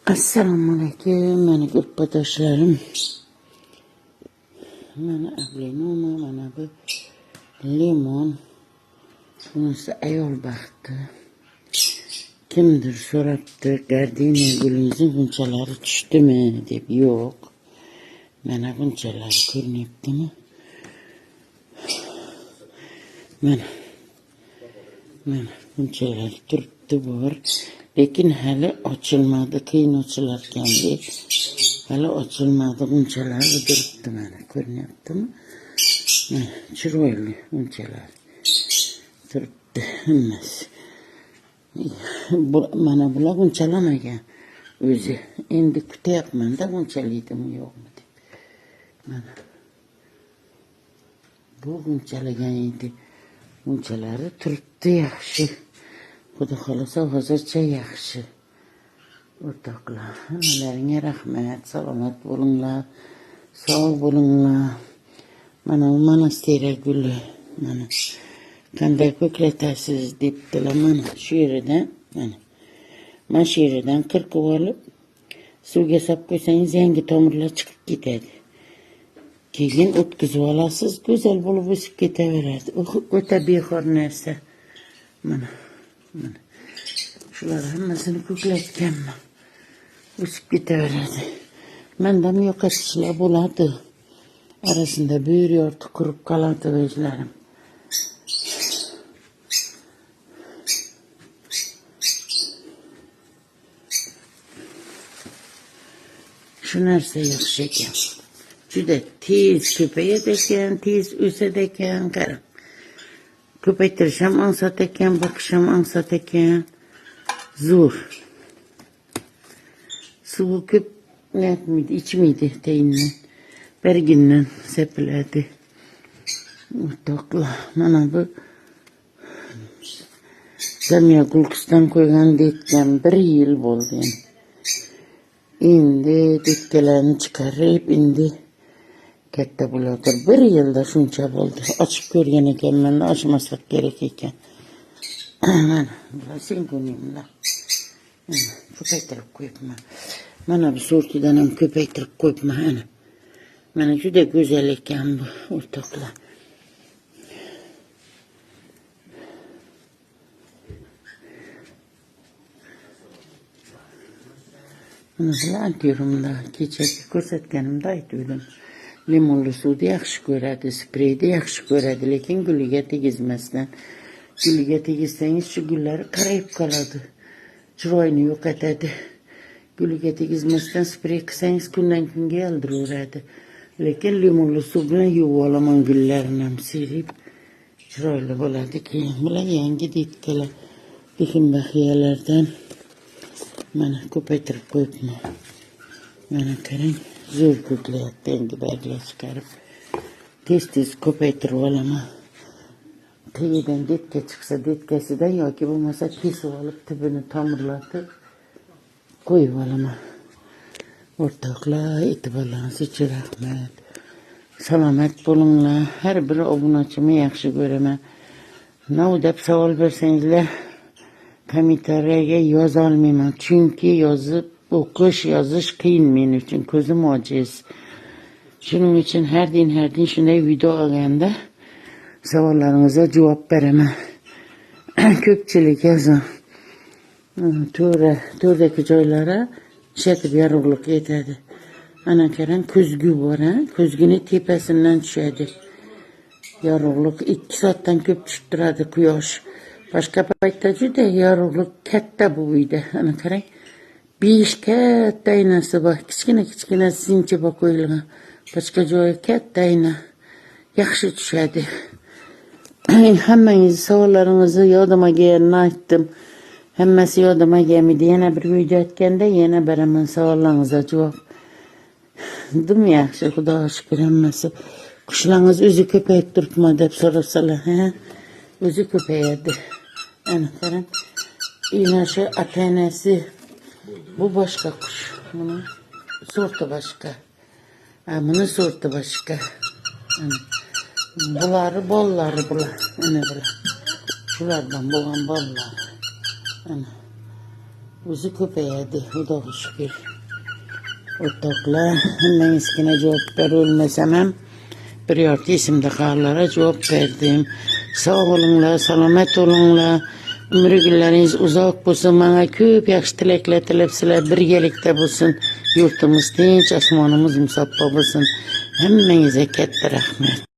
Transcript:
Assalamualaikum, meni yurtdoshlarım. Mana ablenoma, mana bu limon. Bunisi ayol baktı. Kimdir so'rabdi, gardeniya gulingizning bunchalari tushdimi deb. Yo'q. Mana bunchalar ko'ryaptimi? Mana bunchalar turibdi bor. Lekin hali ochilmadi, keyin ochilarkan deb. Hali ochilmadi, bunchalar turibdi mana, ko'ryaptimi? Mana chiroyli bunchalar turibdi hammasi. Mana bular bunchalamagan o'zi. Endi kutyapman-da bunchalaydimi yo'qmi deb. Mana bu bunchalagan edi. Bunchalari turibdi yaxshi. Xudo xolasa hozircha yaxshi. O'rtoqlar, hammalaringga rahmat, salomat bo'linglar, sog' bo'linglar. Mana bu monastira guli, mana qanday ko'klatasiz debdilar. Mana shu yeridan, mana shu yeridan qirqib olib, suvga solib qo'ysangiz yangi tomirlar chiqib ketadi. Keyin o'tkazib olasiz, go'zal bo'lib o'sib ketaveradi. O'ta behor narsa. Mana shular hammasini ko'klatganman. O'sib ketaveradi. Mendam yo'qotishlar bo'ladi. Arasında büyürüyordu, kurup kalardı bezlerim. Şu narsa yaxshi ekan. Juda tez ko'payadi ekan, tez o'sadi ekan, qarang. Ko'paytirish ham ansat ekan, boqish ham ansat ekan. Zo'r. Suvi ko'p netmidi, ichmaydi tayindan. Berginden sepiladi. O'rtoqlar, mana bu Zamiya Gulqiston qo'ygan detgan 1 yil bo'ldi. Endi detkalarni chiqarib, endi katta bo'ladi. 1 yilda shuncha bo'ldi. Ochib ko'rgan ekanman, ochmasak kerak ekan. Mana sen ko'ringlar. Ko'paytirib qo'yibman. Mana bu sortidan ham ko'paytirib qo'yibman. Mana juda go'zal ekan bu, o'rtoqlar. Mana bular antiyorumlar kechagi ko'rsatganimda aytdim. Limonli suvni yaxshi ko'radi, spreyni yaxshi ko'radi, lekin guliga tegizmasdan. Guliga tegizsangiz shu gullari qarayib qoladi. Chiroyini yo'qotadi. Guliga tegizmasdan sprey qilsangiz kundan kunga yaldiraveradi. Lekin limonli suv bilan yuvib olaman gullarini ham silib. Chiroyli bo'ladi. Keyin bular yangi detkalar. Dixinbaxiyalardan mana ko'paytirib qo'yibman. Mana qarang, zo'r ko'klayapti endi barglar chiqarib. Tez ko'paytirib olaman. Tagidan detka chiqsa detkasidan yoki bo'lmasa kesib olib tibini tomirlatib qo'yib olaman. O'rtoqlar, e'tiborlaringiz uchun rahmat. Salomat bo'linglar. Har bir obunachimni yaxshi ko'raman. Nima deb savol bersangizlar, kommentariyaga yoza olmayman. Chunki yozib o'qish, yozish qiyin men uchun, ko'zim ojiz. Shuning uchun har din shunday video olganda savollaringizga javob beraman. Ko'pchilik yozing. To'rdagi joylari shetib yorug'lik yetadi. Ana qarang, ko'zgu bor, ko'zgini tepasidan tushadi. Yorug'lik 2 soatdan ko'p tushib turadi quyosh. Boshqa paytda juda yorug'lik katta bu uyda. Ana qarang, 5 katta oynasi bor. Kichkina sinchi bor qo'yilgan. Boshqa joyi katta oyna. Yaxshi tushadi. Hammangiz savollaringizni yodimga kelganini aytdim. Hammasi yodimga kelmadi. Yana bir video aytganda yana beraman savollaringizga javob. Dim yaxshi, Xudoga shukr hammasi. Qushlarimiz o'zi ko'payib turibmi deb so'rasalar, o'zi ko'payadi. Ana qarang. Ina shu akanasi bu boshqa qush. Buni sorti boshqa. Buni sorti boshqa. Bular bollari bular. Ana bular. Shulardan bo'lgan bollar. Ana. O'zi ko'payadi, Xudoga shukr. O'rtoqlar, hammangizga javob berolmasam ham bir yorti esimda qolganlara javob berdim. Sog' bo'linglar, salomat bo'linglar. Umri kunlaringiz uzoq bo'lsin. Menga ko'p yaxshi tilaklar tilabsizlar. Birgalikda bo'lsin. Yurtimiz tinch, osmonimiz musaffo bo'lsin. Hammangizga katta rahmat.